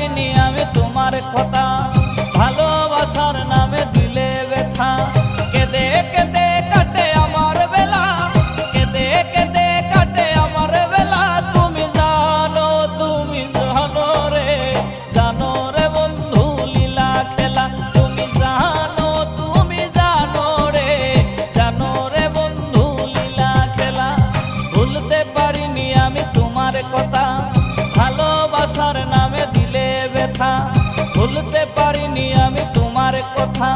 পারিনি আমি তোমার কথা, ভালোবাসার নামে দিলে ব্যথা। কেঁদে কেঁদে কাটে আমার বেলা, কেঁদে কেঁদে কাটে আমার বেলা। তুমি জানো রে, জানো রে বন্ধু লীলা খেলা। তুমি জানো রে, জানো রে বন্ধু লীলা খেলা। ভুলতে পারিনি আমি তোমার কথা, ভালোবাসার নামে দিলে ব্যথা। ভুলতে পারিনি আমি তোমার কথা।